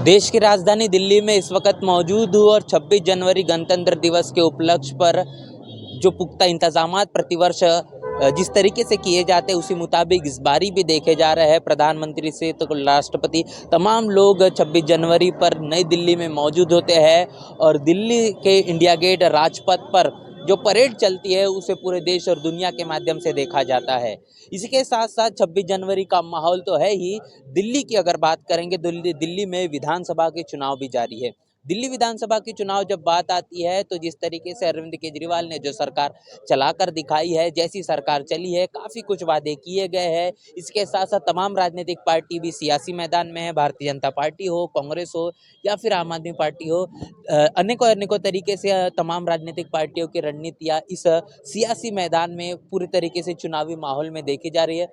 देश की राजधानी दिल्ली में इस वक्त मौजूद हूँ और 26 जनवरी गणतंत्र दिवस के उपलक्ष्य पर जो पुख्ता इंतजामात प्रतिवर्ष जिस तरीके से किए जाते हैं उसी मुताबिक इस बारी भी देखे जा रहे हैं। प्रधानमंत्री से तो राष्ट्रपति तमाम लोग 26 जनवरी पर नई दिल्ली में मौजूद होते हैं और दिल्ली के इंडिया गेट राजपथ पर जो परेड चलती है उसे पूरे देश और दुनिया के माध्यम से देखा जाता है। इसी के साथ साथ 26 जनवरी का माहौल तो है ही। दिल्ली की अगर बात करेंगे तो दिल्ली में विधानसभा के चुनाव भी जारी है। दिल्ली विधानसभा की चुनाव जब बात आती है तो जिस तरीके से अरविंद केजरीवाल ने जो सरकार चलाकर दिखाई है, जैसी सरकार चली है, काफ़ी कुछ वादे किए गए हैं। इसके साथ साथ तमाम राजनीतिक पार्टी भी सियासी मैदान में है। भारतीय जनता पार्टी हो, कांग्रेस हो या फिर आम आदमी पार्टी हो, अनेकों अनेकों तरीके से तमाम राजनीतिक पार्टियों की रणनीतियाँ इस सियासी मैदान में पूरी तरीके से चुनावी माहौल में देखी जा रही है।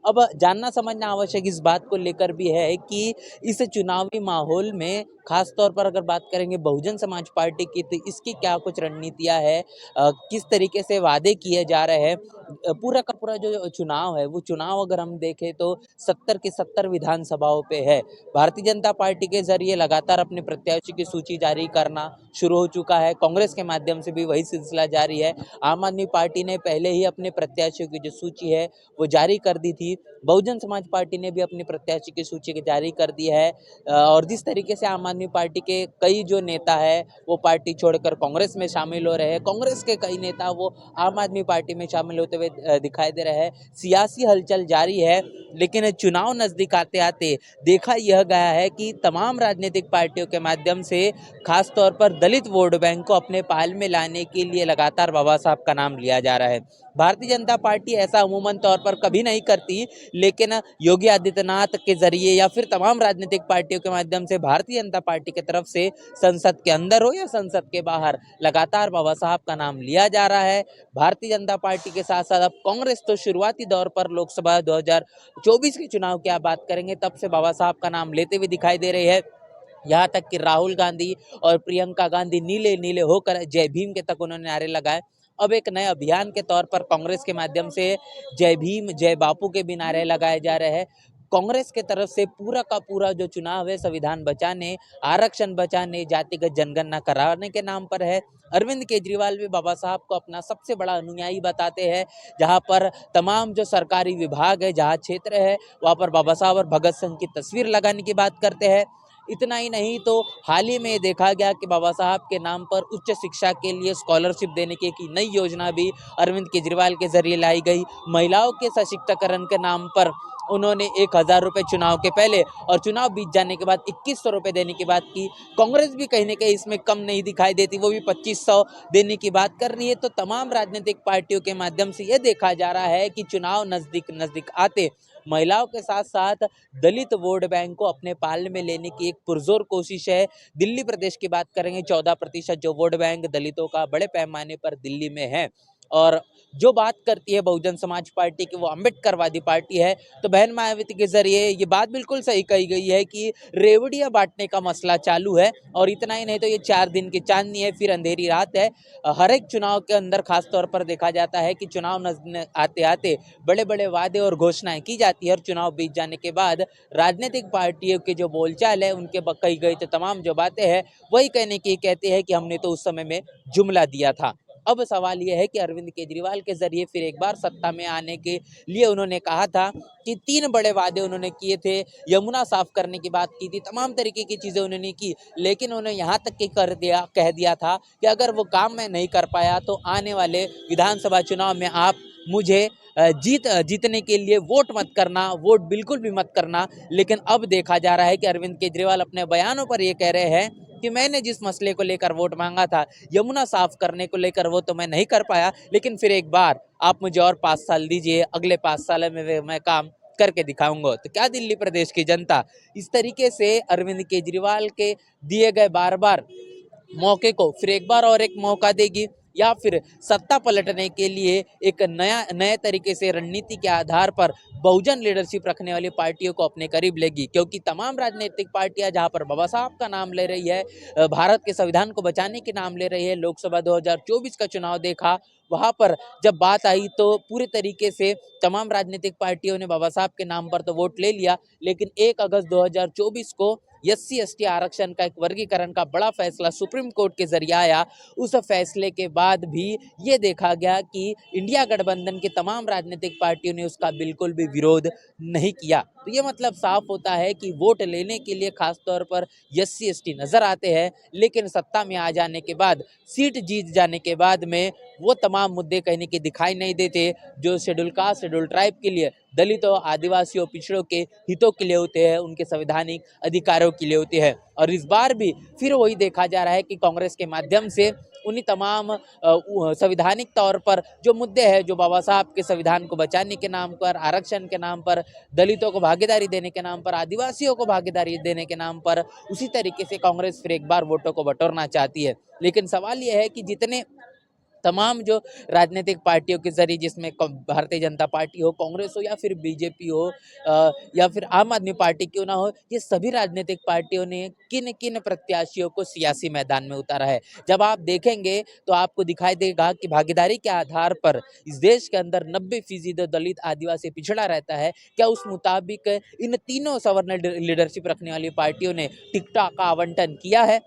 अब जानना समझना आवश्यक इस बात को लेकर भी है कि इस चुनावी माहौल में खास तौर पर अगर बात करेंगे बहुजन समाज पार्टी की तो इसकी क्या कुछ रणनीतियां है, किस तरीके से वादे किए जा रहे हैं। पूरा का पूरा जो चुनाव है वो चुनाव अगर हम देखें तो 70 की 70 विधानसभाओं पे है। भारतीय जनता पार्टी के जरिए लगातार अपने प्रत्याशी की सूची जारी करना शुरू हो चुका है। कांग्रेस के माध्यम से भी वही सिलसिला जारी है। आम आदमी पार्टी ने पहले ही अपने प्रत्याशियों की जो सूची है वो जारी कर दी थी। बहुजन समाज पार्टी ने भी अपने प्रत्याशी की सूची जारी कर दी है। और जिस तरीके से आम आदमी पार्टी के कई जो नेता है वो पार्टी छोड़कर कांग्रेस में शामिल हो रहे हैं, कांग्रेस के कई नेता वो आम आदमी पार्टी में शामिल होते हुए दिखाई दे रहे हैं। सियासी हलचल जारी है, लेकिन चुनाव नजदीक आते आते देखा यह गया है कि तमाम राजनीतिक पार्टियों के माध्यम से खास तौर पर दलित वोट बैंक को अपने पाल में लाने के लिए लगातार बाबा साहब का नाम लिया जा रहा है। भारतीय जनता पार्टी ऐसा अमूमन तौर पर कभी नहीं करती, लेकिन योगी आदित्यनाथ के जरिए या फिर तमाम राजनीतिक पार्टियों के माध्यम से भारतीय जनता पार्टी की तरफ से संसद के अंदर हो या संसद के बाहर लगातार बाबा साहब का नाम लिया जा रहा है। भारतीय जनता पार्टी के साथ साथ अब कांग्रेस तो शुरुआती दौर पर लोकसभा 2024 के चुनाव की आप बात करेंगे तब से बाबा साहब का नाम लेते हुए दिखाई दे रही है। यहाँ तक कि राहुल गांधी और प्रियंका गांधी नीले नीले होकर जय भीम के तक उन्होंने नारे लगाए। अब एक नए अभियान के तौर पर कांग्रेस के माध्यम से जय भीम जय बापू के भी नारे लगाए जा रहे हैं। कांग्रेस के तरफ से पूरा का पूरा जो चुनाव है संविधान बचाने, आरक्षण बचाने, जातिगत जनगणना कराने के नाम पर है। अरविंद केजरीवाल भी बाबा साहब को अपना सबसे बड़ा अनुयायी बताते हैं। जहां पर तमाम जो सरकारी विभाग है, जहां क्षेत्र है, वहां पर बाबा साहब और भगत सिंह की तस्वीर लगाने की बात करते हैं। इतना ही नहीं तो हाल ही में देखा गया कि बाबा साहब के नाम पर उच्च शिक्षा के लिए स्कॉलरशिप देने की एक नई योजना भी अरविंद केजरीवाल के जरिए लाई गई। महिलाओं के सशक्तिकरण के नाम पर उन्होंने 1000 रुपये चुनाव के पहले और चुनाव बीत जाने के बाद 2100 रुपये देने की बात की। कांग्रेस भी कहीं ना कहीं इसमें कम नहीं दिखाई देती, वो भी 2500 देने की बात कर रही है। तो तमाम राजनीतिक पार्टियों के माध्यम से ये देखा जा रहा है कि चुनाव नजदीक नजदीक आते महिलाओं के साथ साथ दलित वोट बैंक को अपने पाले में लेने की एक पुरजोर कोशिश है। दिल्ली प्रदेश की बात करेंगे 14% जो वोट बैंक दलितों का बड़े पैमाने पर दिल्ली में है। और जो बात करती है बहुजन समाज पार्टी की वो अम्बेडकरवादी पार्टी है। तो बहन मायावती के जरिए ये बात बिल्कुल सही कही गई है कि रेवड़ियां बांटने का मसला चालू है। और इतना ही नहीं तो ये 4 दिन की चांदनी है, फिर अंधेरी रात है। हर एक चुनाव के अंदर खास तौर पर देखा जाता है कि चुनाव आते आते बड़े बड़े वादे और घोषणाएं की जाती है और चुनाव बीत जाने के बाद राजनीतिक पार्टियों के जो बोलचाल है उनके कही गई तो तमाम जो बातें हैं वही कहने की कहते हैं कि हमने तो उस समय में जुमला दिया था। अब सवाल यह है कि अरविंद केजरीवाल के जरिए फिर एक बार सत्ता में आने के लिए उन्होंने कहा था कि 3 बड़े वादे उन्होंने किए थे। यमुना साफ करने की बात की थी, तमाम तरीके की चीजें उन्होंने की, लेकिन उन्होंने यहाँ तक कि कह दिया था कि अगर वो काम मैं नहीं कर पाया तो आने वाले विधानसभा चुनाव में आप मुझे जीतने के लिए वोट मत करना, वोट बिल्कुल भी मत करना। लेकिन अब देखा जा रहा है कि अरविंद केजरीवाल अपने बयानों पर ये कह रहे हैं कि मैंने जिस मसले को लेकर वोट मांगा था, यमुना साफ करने को लेकर, वो तो मैं नहीं कर पाया, लेकिन फिर एक बार आप मुझे और 5 साल दीजिए, अगले 5 साल में मैं काम करके दिखाऊंगा। तो क्या दिल्ली प्रदेश की जनता इस तरीके से अरविंद केजरीवाल के दिए गए बार बार मौके को फिर एक बार और एक मौका देगी, या फिर सत्ता पलटने के लिए एक नए तरीके से रणनीति के आधार पर बहुजन लीडरशिप रखने वाली पार्टियों को अपने करीब लेगी? क्योंकि तमाम राजनीतिक पार्टियां जहां पर बाबा साहब का नाम ले रही है, भारत के संविधान को बचाने के नाम ले रही है, लोकसभा 2024 का चुनाव देखा, वहाँ पर जब बात आई तो पूरे तरीके से तमाम राजनीतिक पार्टियों ने बाबा साहब के नाम पर तो वोट ले लिया, लेकिन 1 अगस्त 2024 को एससी एसटी आरक्षण का एक वर्गीकरण का बड़ा फैसला सुप्रीम कोर्ट के जरिए आया। उस फैसले के बाद भी ये देखा गया कि इंडिया गठबंधन की तमाम राजनीतिक पार्टियों ने उसका बिल्कुल भी विरोध नहीं किया। तो ये मतलब साफ होता है कि वोट लेने के लिए खास तौर पर एससी एसटी नजर आते हैं, लेकिन सत्ता में आ जाने के बाद, सीट जीत जाने के बाद में वो तमाम मुद्दे कहीं कि दिखाई नहीं देते जो शेड्यूल कास्ट शेड्यूल ट्राइब के लिए, दलितों आदिवासियों पिछड़ों के हितों के लिए होते हैं, उनके संवैधानिक अधिकारों के लिए होते हैं। और इस बार भी फिर वही देखा जा रहा है कि कांग्रेस के माध्यम से उन्हीं तमाम संवैधानिक तौर पर जो मुद्दे हैं, जो बाबा साहब के संविधान को बचाने के नाम पर, आरक्षण के नाम पर, दलितों को भागीदारी देने के नाम पर, आदिवासियों को भागीदारी देने के नाम पर, उसी तरीके से कांग्रेस फिर एक बार वोटों को बटोरना चाहती है। लेकिन सवाल यह है कि जितने तमाम जो राजनीतिक पार्टियों के जरिए, जिसमें भारतीय जनता पार्टी हो, कांग्रेस हो या फिर बीजेपी हो या फिर आम आदमी पार्टी क्यों ना हो, ये सभी राजनीतिक पार्टियों ने किन किन प्रत्याशियों को सियासी मैदान में उतारा है। जब आप देखेंगे तो आपको दिखाई देगा कि भागीदारी के आधार पर इस देश के अंदर 90% दलित आदिवासी पिछड़ा रहता है। क्या उस मुताबिक इन तीनों सवर्ण लीडरशिप रखने वाली पार्टियों ने टिकटॉक का आवंटन किया है?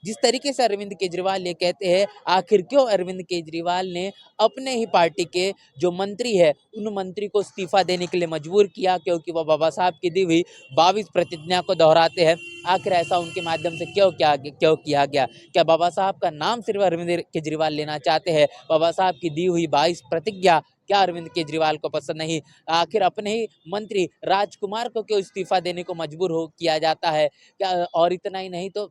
जिस तरीके से अरविंद केजरीवाल ये कहते हैं, आखिर क्यों अरविंद केजरीवाल ने अपने ही पार्टी के जो मंत्री है, उन मंत्री को इस्तीफा देने के लिए मजबूर किया? क्योंकि वह बाबा साहब की दी हुई 22 प्रतिज्ञा को दोहराते हैं। आखिर ऐसा उनके माध्यम से क्यों किया गया? क्या बाबा साहब का नाम सिर्फ अरविंद केजरीवाल लेना चाहते हैं? बाबा साहब की दी हुई 22 प्रतिज्ञा क्या अरविंद केजरीवाल को पसंद नहीं? आखिर अपने ही मंत्री राजकुमार को क्यों इस्तीफा देने को मजबूर हो किया जाता है? क्या और इतना ही नहीं तो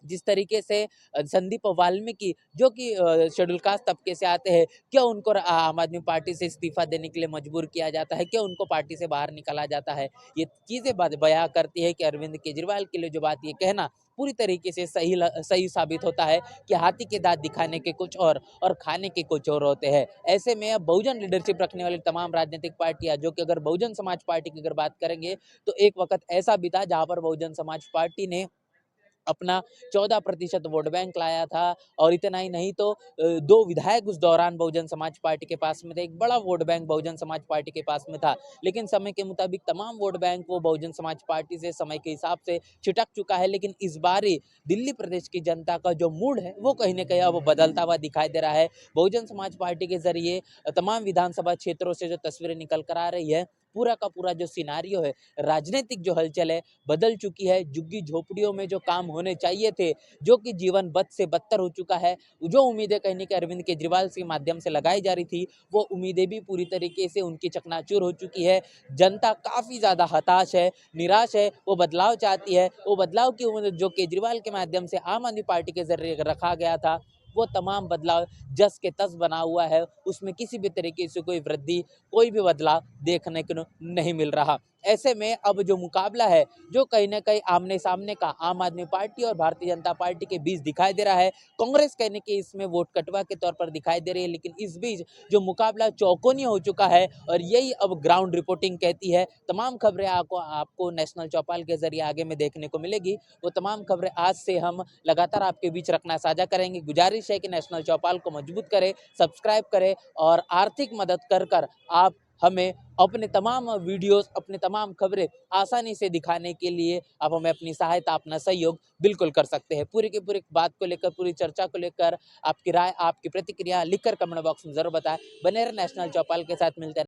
जिस तरीके से संदीप वाल्मीकि जो कि शेड्यूल कास्ट तबके से आते हैं, क्या उनको आम आदमी पार्टी से इस्तीफा देने के लिए मजबूर किया जाता है? क्या उनको पार्टी से बाहर निकाला जाता है? ये चीज़ें बयां करती है कि अरविंद केजरीवाल के लिए जो बात ये कहना पूरी तरीके से सही साबित होता है कि हाथी के दांत दिखाने के कुछ और खाने के कुछ और होते हैं। ऐसे में अब बहुजन लीडरशिप रखने वाली तमाम राजनीतिक पार्टियां, जो कि अगर बहुजन समाज पार्टी की अगर बात करेंगे तो एक वक्त ऐसा भी था जहां पर बहुजन समाज पार्टी ने अपना 14% वोट बैंक लाया था। और इतना ही नहीं तो 2 विधायक उस दौरान बहुजन समाज पार्टी के पास में थे। एक बड़ा vote bank Bahujan Samaj party के पास में था। लेकिन समय के मुताबिक तमाम वोट बैंक वो बहुजन समाज पार्टी से समय के हिसाब से छिटक चुका है। लेकिन इस बारी दिल्ली प्रदेश की जनता का जो मूड है वो कहीं न कहीं अब बदलता हुआ दिखाई दे रहा है। बहुजन समाज पार्टी के ज़रिए तमाम विधानसभा क्षेत्रों से जो तस्वीरें निकल कर आ रही है, पूरा का पूरा जो सिनेरियो है, राजनीतिक जो हलचल है, बदल चुकी है। झुग्गी-झोपड़ियों में जो काम होने चाहिए थे, जो कि जीवन बद से बदतर हो चुका है, जो उम्मीदें कहीं कि अरविंद केजरीवाल के माध्यम से लगाई जा रही थी, वो उम्मीदें भी पूरी तरीके से उनकी चकनाचूर हो चुकी है। जनता काफ़ी ज़्यादा हताश है, निराश है, वो बदलाव चाहती है। वो बदलाव की उम्मीद जो केजरीवाल के माध्यम से आम आदमी पार्टी के ज़रिए रखा गया था, वो तमाम बदलाव जस के तस बना हुआ है। उसमें किसी भी तरीके से कोई वृद्धि, कोई भी बदलाव देखने को नहीं मिल रहा। ऐसे में अब जो मुकाबला है, जो कहीं न कहीं आमने-सामने का आम आदमी पार्टी और भारतीय जनता पार्टी के बीच दिखाई दे रहा है। कांग्रेस कहने की इसमें वोट कटवा के तौर पर दिखाई दे रही है, लेकिन इस बीच जो मुकाबला चौकोनी हो चुका है और यही अब ग्राउंड रिपोर्टिंग कहती है। तमाम खबरें आपको आपको नेशनल चौपाल के ज़रिए आगे में देखने को मिलेगी। वो तमाम खबरें आज से हम लगातार आपके बीच रखना साझा करेंगे। गुजारिश है कि नेशनल चौपाल को मजबूत करें, सब्सक्राइब करें और आर्थिक मदद कर आप हमें अपने तमाम वीडियोस, अपने तमाम खबरें आसानी से दिखाने के लिए आप हमें अपनी सहायता, अपना सहयोग बिल्कुल कर सकते हैं। पूरी की पूरी बात को लेकर, पूरी चर्चा को लेकर आपकी राय, आपकी प्रतिक्रिया लिखकर कमेंट बॉक्स में ज़रूर बताएं। बने रहे नेशनल चौपाल के साथ, मिलते हैं।